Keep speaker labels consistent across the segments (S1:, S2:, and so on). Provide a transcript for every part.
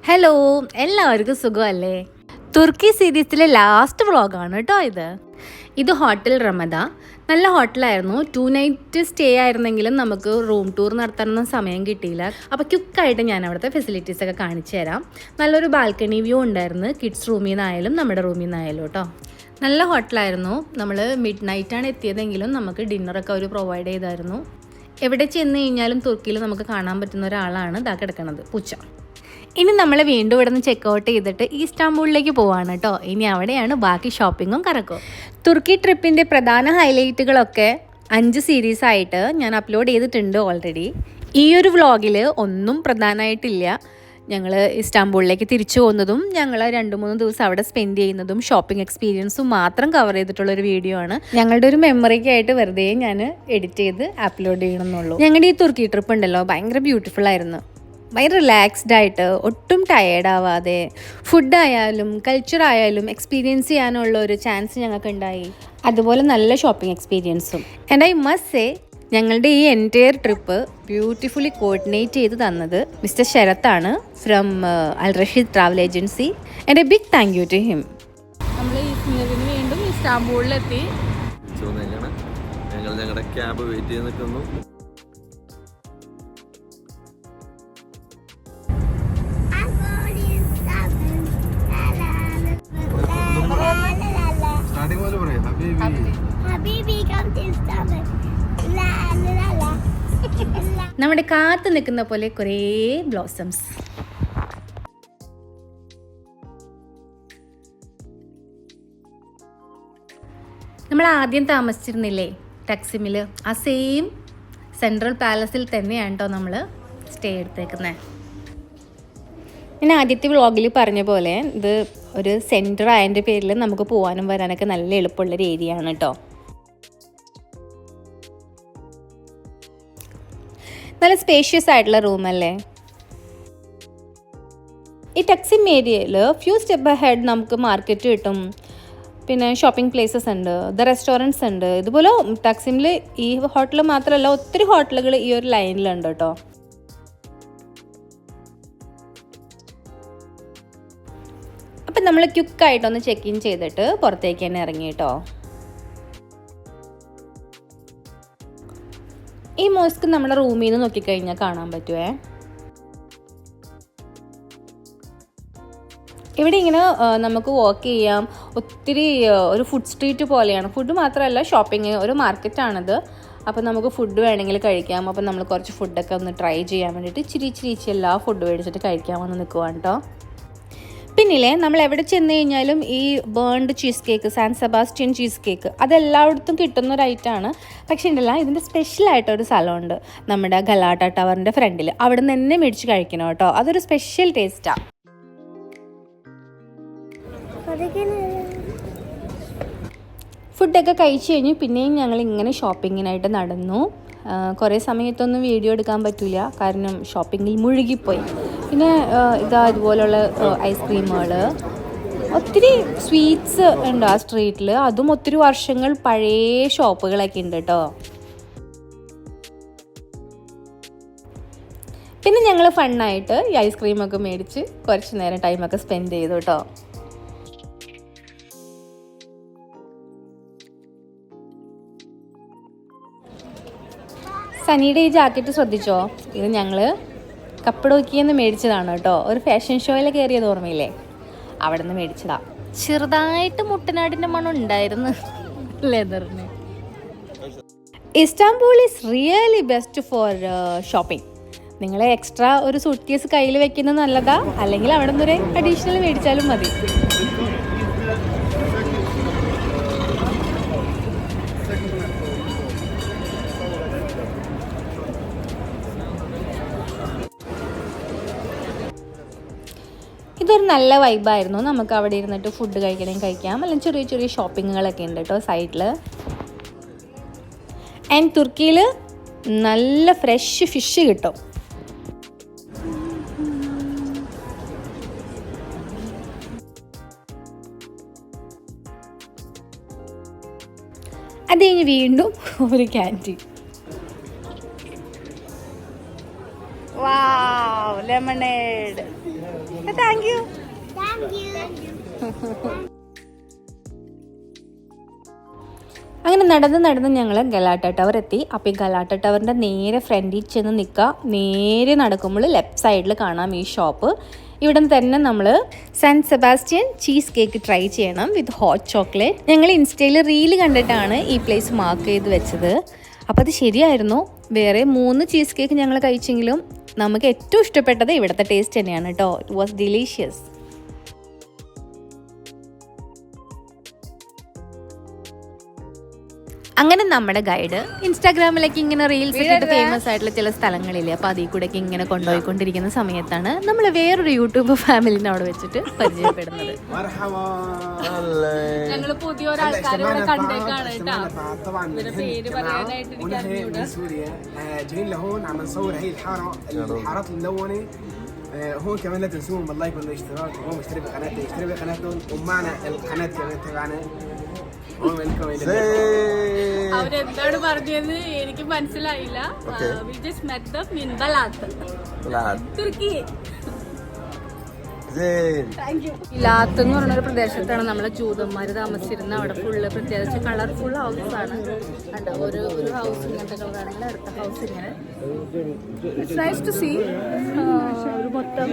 S1: Hello, എല്ലാവർക്കും സുഖമല്ലേ? തുർക്കി സീരീസിലെ ലാസ്റ്റ് വ്ളോഗാണ് കേട്ടോ ഇത് ഹോട്ടൽ റമദ. നല്ല ഹോട്ടലായിരുന്നു. 2 നൈറ്റ് സ്റ്റേ ആയിരുന്നെങ്കിലും നമുക്ക് റൂം ടൂർ നടത്താനൊന്നും സമയം കിട്ടിയില്ല. അപ്പോൾ ക്വിക്കായിട്ട് ഞാൻ അവിടുത്തെ ഫെസിലിറ്റീസൊക്കെ കാണിച്ചു തരാം. നല്ലൊരു ബാൽക്കണി വ്യൂ ഉണ്ടായിരുന്നു, കിഡ്സ് റൂമിൽ നിന്നായാലും നമ്മുടെ റൂമിൽ നിന്നായാലും കേട്ടോ. നല്ല ഹോട്ടലായിരുന്നു. നമ്മൾ മിഡ് നൈറ്റാണ് എത്തിയതെങ്കിലും നമുക്ക് ഡിന്നറൊക്കെ അവർ പ്രൊവൈഡ് ചെയ്തായിരുന്നു. എവിടെ ചെന്ന് കഴിഞ്ഞാലും തുർക്കിയിൽ നമുക്ക് കാണാൻ പറ്റുന്ന ഒരാളാണ് ഇതാ കിടക്കുന്നത്, പൂച്ച. ഇനി നമ്മൾ വീണ്ടും ഇവിടെ നിന്ന് ചെക്കൗട്ട് ചെയ്തിട്ട് ഇസ്താംബൂളിലേക്ക് പോവാണ് കേട്ടോ. ഇനി അവിടെയാണ് ബാക്കി ഷോപ്പിങ്ങും കറക്കും. തുർക്കി ട്രിപ്പിൻ്റെ പ്രധാന ഹൈലൈറ്റുകളൊക്കെ 5 സീരീസായിട്ട് ഞാൻ അപ്ലോഡ് ചെയ്തിട്ടുണ്ട് ഓൾറെഡി. ഈ ഒരു വ്ളോഗിൽ ഒന്നും പ്രധാനമായിട്ടില്ല. ഞങ്ങൾ ഇസ്താംബൂളിലേക്ക് തിരിച്ചു പോകുന്നതും ഞങ്ങൾ 2-3 ദിവസം അവിടെ സ്പെൻഡ് ചെയ്യുന്നതും ഷോപ്പിംഗ് എക്സ്പീരിയൻസും മാത്രം കവർ ചെയ്തിട്ടുള്ളൊരു വീഡിയോ ആണ്. ഞങ്ങളുടെ ഒരു മെമ്മറിക്കായിട്ട് വെറുതെ ഞാൻ എഡിറ്റ് ചെയ്ത് അപ്ലോഡ് ചെയ്യണമെന്നുള്ളൂ. ഞങ്ങളുടെ ഈ തുർക്കി ട്രിപ്പ് ഉണ്ടല്ലോ, ഭയങ്കര ബ്യൂട്ടിഫുൾ ആയിരുന്നു. ഭയങ്കര റിലാക്സ്ഡ് ആയിട്ട്, ഒട്ടും ടയേർഡ് ആവാതെ, ഫുഡായാലും കൾച്ചറായാലും എക്സ്പീരിയൻസ് ചെയ്യാനുള്ള ഒരു ചാൻസ് ഞങ്ങൾക്ക് ഉണ്ടായി. അതുപോലെ നല്ല ഷോപ്പിംഗ് എക്സ്പീരിയൻസും. ആൻഡ് ഐ മസ്റ്റ് സേ, ഞങ്ങളുടെ ഈ എൻറ്റയർ ട്രിപ്പ് ബ്യൂട്ടിഫുള്ളി കോർഡിനേറ്റ് ചെയ്ത് തന്നത് മിസ്റ്റർ ശരത്താണ് from Al Rashid travel agency. And a big thank you to him. നമ്മൾ ഇസ്മിറിന് വീണ്ടും ഇസ്താംബൂളിലെത്തി.
S2: ഞങ്ങളുടെ ക്യാബ് വെയിറ്റ് ചെയ്ത് നിൽക്കുന്നു.
S1: നമ്മുടെ കാത്തു നിൽക്കുന്ന പോലെ കുറേ ബ്ലോസംസ്. നമ്മൾ ആദ്യം താമസിച്ചിരുന്നില്ലേ ടക്സിമിൽ, ആ സെയിം സെൻട്രൽ പാലസിൽ തന്നെയാണ് കേട്ടോ നമ്മൾ സ്റ്റേ എടുത്തേക്കുന്നത്. ഞാൻ ആദ്യത്തെ വ്ളോഗിൽ പറഞ്ഞ പോലെ ഇത് ഒരു സെൻറ്റർ ആയതിൻ്റെ പേരിൽ നമുക്ക് പോകാനും വരാനൊക്കെ നല്ല എളുപ്പമുള്ളൊരു ഏരിയ ആണ് കേട്ടോ. നല്ല സ്പേഷ്യസ് ആയിട്ടുള്ള റൂമല്ലേ. ഈ ടക്സിം ഏരിയയിൽ ഫ്യൂ സ്റ്റെപ്പ് ഹെഡ് നമുക്ക് മാർക്കറ്റ് കിട്ടും, പിന്നെ ഷോപ്പിംഗ് പ്ലേസസ് ഉണ്ട്, റെസ്റ്റോറൻറ്റ്സ് ഉണ്ട്. ഇതുപോലെ ടക്സിമിൽ ഈ ഹോട്ടൽ മാത്രമല്ല, ഒത്തിരി ഹോട്ടലുകൾ ഈ ഒരു ലൈനിലുണ്ട് കേട്ടോ. അപ്പം നമ്മൾ ക്വിക്കായിട്ടൊന്ന് ചെക്ക് ഇൻ ചെയ്തിട്ട് പുറത്തേക്ക് തന്നെ ഇറങ്ങി കേട്ടോ. ഈ മോസ്ക് നമ്മുടെ റൂമിൽ നിന്ന് നോക്കിക്കഴിഞ്ഞാൽ കാണാൻ പറ്റുമേ. ഇവിടെ ഇങ്ങനെ നമുക്ക് വാക്ക് ചെയ്യാം. ഒത്തിരി ഒരു ഫുഡ് സ്ട്രീറ്റ് പോലെയാണ്. ഫുഡ് മാത്രമല്ല, ഷോപ്പിംഗ് ഒരു മാർക്കറ്റാണിത്. അപ്പോൾ നമുക്ക് ഫുഡ് വേണമെങ്കിൽ കഴിക്കാം. അപ്പോൾ നമ്മൾ കുറച്ച് ഫുഡൊക്കെ ഒന്ന് ട്രൈ ചെയ്യാൻ വേണ്ടിയിട്ട് ഇച്ചിരി എല്ലാ ഫുഡ് മേടിച്ചിട്ട് കഴിക്കാമെന്ന് നിൽക്കുവാണ് കേട്ടോ. പിന്നില്ലേ, നമ്മൾ എവിടെ ചെന്ന് കഴിഞ്ഞാലും ഈ burnt cheese cake, San Sebastian cheese cake, അതെല്ലായിടത്തും കിട്ടുന്ന ഒരു ഐറ്റമാണ്. പക്ഷേ ഉണ്ടല്ല, ഇതിൻ്റെ സ്പെഷ്യലായിട്ടൊരു സ്ഥലമുണ്ട് നമ്മുടെ ഗലാട്ട ടവറിൻ്റെ ഫ്രണ്ടിൽ. അവിടെ നിന്ന് തന്നെ മേടിച്ച് കഴിക്കണം കേട്ടോ. അതൊരു സ്പെഷ്യൽ ടേസ്റ്റാണ്. ഫുഡൊക്കെ കഴിച്ച് കഴിഞ്ഞ് പിന്നെയും ഞങ്ങൾ ഇങ്ങനെ ഷോപ്പിങ്ങിനായിട്ട് നടന്നു. കുറേ സമയത്തൊന്നും വീഡിയോ എടുക്കാൻ പറ്റില്ല, കാരണം ഷോപ്പിങ്ങിൽ മുഴുകിപ്പോയി. പിന്നെ ഇതുപോലുള്ള ഐസ്ക്രീമുകൾ, ഒത്തിരി സ്വീറ്റ്സ് ഉണ്ട് ആ സ്ട്രീറ്റിൽ. അതും ഒത്തിരി വർഷങ്ങൾ പഴയ ഷോപ്പുകളൊക്കെ ഉണ്ട് കേട്ടോ. പിന്നെ ഞങ്ങൾ ഫണ്ണായിട്ട് ഈ ഐസ്ക്രീമൊക്കെ മേടിച്ച് കുറച്ച് നേരം ടൈമൊക്കെ സ്പെൻഡ് ചെയ്തു കേട്ടോ. സനിയുടെ ഈ ജാക്കറ്റ് ശ്രദ്ധിച്ചോ? ഇത് ഞങ്ങൾ കപ്പഡോക്കിയെന്ന് മേടിച്ചതാണ് കേട്ടോ. ഒരു ഫാഷൻ ഷോയിൽ കയറിയത് ഓർമ്മയില്ലേ? അവിടെ നിന്ന് മേടിച്ചതാ. ചെറുതായിട്ട് മുട്ടനാടിൻ്റെ മണം ഉണ്ടായിരുന്നു ലെതറിന്. Istanbul is really best for shopping. നിങ്ങൾ എക്സ്ട്രാ ഒരു സൂട്ട് കേസ് കയ്യിൽ വെക്കുന്നത് നല്ലതാ, അല്ലെങ്കിൽ അവിടെ നിന്നൊരു അഡീഷണൽ മേടിച്ചാലും മതി. ഇതൊരു നല്ല വൈബായിരുന്നു. നമുക്ക് അവിടെ ഇരുന്നിട്ട് ഫുഡ് കഴിക്കാം, അല്ലെങ്കിൽ ചെറിയ ഷോപ്പിങ്ങുകളൊക്കെ ഉണ്ട് കേട്ടോ സൈഡിൽ. ആൻഡ് തുർക്കിയിൽ നല്ല ഫ്രഷ് ഫിഷ് കിട്ടും. അത് കഴിഞ്ഞ് വീണ്ടും ഒരു canteen. Wow, lemonade. Thank you. അങ്ങനെ നടന്ന് ഞങ്ങൾ ഗലാട്ട ടവർ എത്തി. അപ്പോൾ ഈ ഗലാട്ട ടവറിൻ്റെ നേരെ ഫ്രണ്ടിൽ ചെന്ന് നിൽക്കുക. നേരെ നടക്കുമ്പോൾ ലെഫ്റ്റ് സൈഡിൽ കാണാം ഈ ഷോപ്പ്. ഇവിടെ നിന്ന് തന്നെ നമ്മൾ San Sebastian cheese cake try ചെയ്യണം വിത്ത് ഹോട്ട് ചോക്ലേറ്റ്. ഞങ്ങൾ ഇൻസ്റ്റയിൽ റീല് കണ്ടിട്ടാണ് ഈ പ്ലേസ് മാർക്ക് ചെയ്ത് വെച്ചത്. അപ്പോൾ അത് ശരിയായിരുന്നു. വേറെ 3 ചീസ് കേക്ക് ഞങ്ങൾ കഴിച്ചെങ്കിലും നമുക്ക് ഏറ്റവും ഇഷ്ടപ്പെട്ടത് ഇവിടുത്തെ ടേസ്റ്റ് തന്നെയാണ് കേട്ടോ. It was delicious. അങ്ങനെ നമ്മുടെ ഗൈഡ് ഇൻസ്റ്റാഗ്രാമിലേക്ക് ഇങ്ങനെ റീൽസ് ഇട്ടിട്ട് ഫേമസ് ആയിട്ടുള്ള ചില സ്ഥലങ്ങളില്ലേ, അപ്പോൾ അതിൽ കൂടെ ഇങ്ങനെ കൊണ്ടുപോയിക്കൊണ്ടിരിക്കുന്ന സമയത്താണ് നമ്മൾ വേറൊരു യൂട്യൂബ് ഫാമിലിനെ അവിടെ വെച്ചിട്ട് പരിചയപ്പെടുന്നത്. ഞങ്ങൾ പുതിയൊരാൾക്കാരെ ഇവിടെ കണ്ടേക്കാണ് കേട്ടോ. ഇവരുടെ പേര് പറയാനായിട്ട് എനിക്ക് അറിഞ്ഞൂടാ.
S3: هون كمان لا تنسون باللايك والاشتراك، وهو مشترك بقناتنا يشترك بقناتهم، ومعنا القناه كمان تبعنا.
S1: അവരെന്താണ് പറഞ്ഞത് എനിക്ക് മനസ്സിലായില്ല. തുർക്കി ലാത്ത് എന്ന് പറഞ്ഞൊരു പ്രദേശത്താണ് നമ്മളെ ജൂതന്മാര് താമസിച്ചിരുന്നത്. അവിടെ ഫുള്ള് പ്രത്യേകിച്ച് കളർഫുൾ ഹൗസ് ആണ്. ഒരു ഹൗസ് ഇങ്ങനത്തെ കളറാണെങ്കിൽ അടുത്ത ഹൗസ് ഇങ്ങനെ. It's nice to see. ഒരു മൊത്തം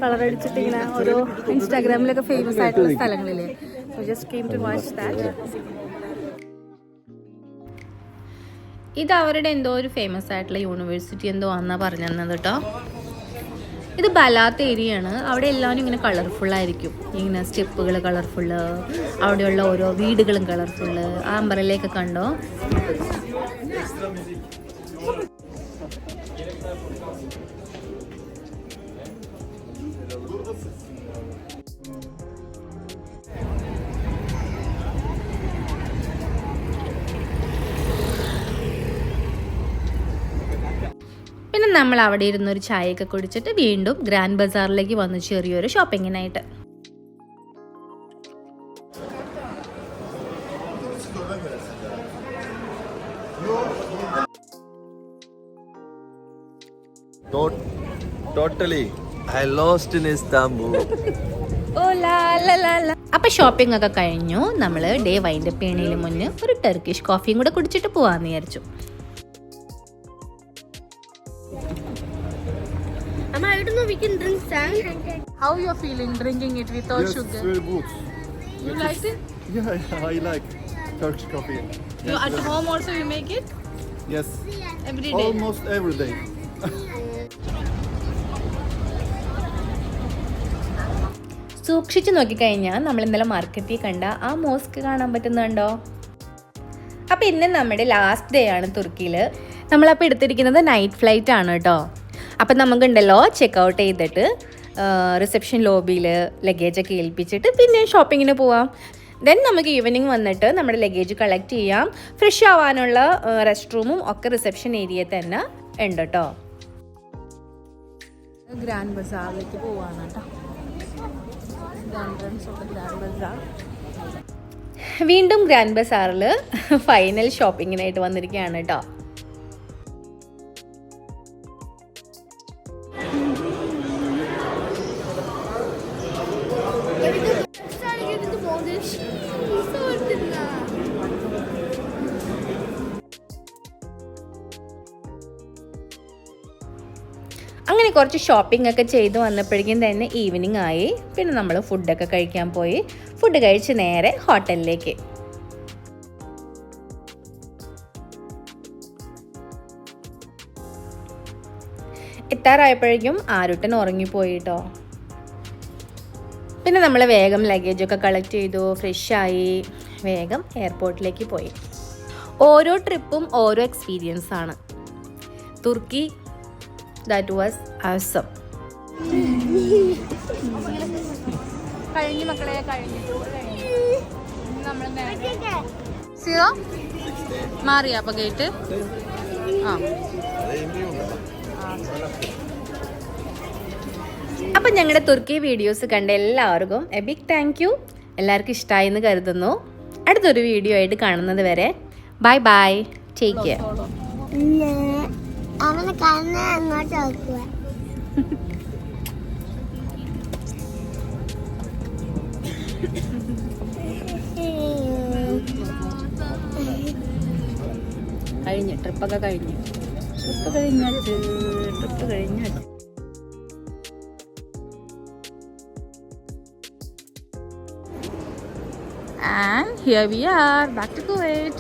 S1: കളർ അടിച്ചിട്ട് ഇങ്ങനെ ഓരോ ഇൻസ്റ്റാഗ്രാമിലൊക്കെ ഫേമസ് ആയിട്ടുള്ള സ്ഥലങ്ങളില്ലേ. So just came to watch that. ഇത് അവരുടെ എന്തോ ഒരു ഫേമസ് ആയിട്ടുള്ള യൂണിവേഴ്സിറ്റി എന്തോ ആണെന്നാ പറഞ്ഞു തന്നത് കേട്ടോ. ഇത് ബലാത്ത് ഏരിയ ആണ്. അവിടെ എല്ലാവരും ഇങ്ങനെ കളർഫുൾ ആയിരിക്കും. ഇങ്ങനെ സ്റ്റെപ്പുകൾ കളർഫുള്ള്, അവിടെയുള്ള ഓരോ വീടുകളും കളർഫുള്ള്. ആ അമ്പലയിലേക്ക് കണ്ടോ. പിന്നെ നമ്മൾ അവിടെ ഇരുന്നൊരു ചായയൊക്കെ കുടിച്ചിട്ട് വീണ്ടും ഗ്രാൻഡ് ബസാറിലേക്ക് വന്നു ചെറിയൊരു ഷോപ്പിങ്ങിനായിട്ട്.
S2: Totally. I lost in Istanbul.
S1: അപ്പൊ ഷോപ്പിംഗ് ഒക്കെ കഴിഞ്ഞു. നമ്മൾ ഡേ വൈൻഡപ്പ് ചെയ്യണതിന് മുന്നേ ഒരു ടർക്കിഷ് കോഫിയും കൂടെ കുടിച്ചിട്ട് പോവാന്ന് വിചാരിച്ചു.
S4: I don't know, we can drink sand.
S1: How you feeling drinking it without
S5: Yes,
S1: sugar?
S5: very good.
S1: You like it?
S5: Yeah, I like Turkish coffee.
S1: You at home also you make it
S5: Yes,
S1: every day?
S5: almost every day.
S1: സൂക്ഷിച്ചു നോക്കിക്കഴിഞ്ഞാൽ നമ്മൾ ഇന്നലെ മാർക്കറ്റിൽ കണ്ട ആ mosque കാണാൻ പറ്റുന്നുണ്ടോ. അപ്പോൾ ഇന്ന് നമ്മുടെ ലാസ്റ്റ് ഡേ ആണ് തുർക്കിയിൽ. നമ്മളപ്പോൾ എടുത്തിരിക്കുന്നത് നൈറ്റ് ഫ്ലൈറ്റ് ആണ് കേട്ടോ. അപ്പം നമുക്കുണ്ടല്ലോ ചെക്കൗട്ട് ചെയ്തിട്ട് റിസപ്ഷൻ ലോബിയിൽ ലഗേജൊക്കെ ഏൽപ്പിച്ചിട്ട് പിന്നെ ഷോപ്പിങ്ങിന് പോവാം. ദെൻ നമുക്ക് ഈവനിങ് വന്നിട്ട് നമ്മുടെ ലഗേജ് കളക്ട് ചെയ്യാം. ഫ്രഷ് ആവാനുള്ള റെസ്റ്റ് റൂമും ഒക്കെ റിസപ്ഷൻ ഏരിയയിൽ തന്നെ ഉണ്ട് കേട്ടോ. ഗ്രാൻഡ് ബസാറിലേക്ക് പോവാണ് കേട്ടോ. വീണ്ടും ഗ്രാൻഡ് ബസാറിൽ ഫൈനൽ ഷോപ്പിങ്ങിനായിട്ട് വന്നിരിക്കുകയാണ് കേട്ടോ. അങ്ങനെ കുറച്ച് ഷോപ്പിംഗ് ഒക്കെ ചെയ്ത് വന്നപ്പോഴേക്കും തന്നെ ഈവനിങ് ആയി. പിന്നെ നമ്മൾ ഫുഡൊക്കെ കഴിക്കാൻ പോയി. ഫുഡ് കഴിച്ച് നേരെ ഹോട്ടലിലേക്ക്. എത്താറായപ്പോഴേക്കും ആരുട്ടൻ ഉറങ്ങിപ്പോയി കേട്ടോ. പിന്നെ നമ്മൾ വേഗം ലഗേജൊക്കെ കളക്ട് ചെയ്തു, ഫ്രഷായി വേഗം എയർപോർട്ടിലേക്ക് പോയി. ഓരോ ട്രിപ്പും ഓരോ എക്സ്പീരിയൻസ് ആണ്. തുർക്കി ദാറ്റ് വാസ് awesome. കഴിഞ്ഞു മക്കളെ, കഴിഞ്ഞു. നമ്മൾ സിയോ മാറിയ അപ്പൊ ഗേറ്റ്. അപ്പം ഞങ്ങളുടെ തുർക്കി വീഡിയോസ് കണ്ട എല്ലാവർക്കും എ ബിഗ് താങ്ക് യു. എല്ലാവർക്കും ഇഷ്ടമായി എന്ന് കരുതുന്നു. അടുത്തൊരു വീഡിയോ ആയിട്ട് കാണുന്നത് വരെ ബൈ ബൈ, ടേക്ക് കെയർ.
S4: അവനെ കാണാൻ അങ്ങോട്ട് നോക്കുക.
S1: കഴിഞ്ഞ് ട്രിപ്പൊക്കെ കഴിഞ്ഞ് ട്രിപ്പ് കഴിഞ്ഞ് And here we are back to Kuwait.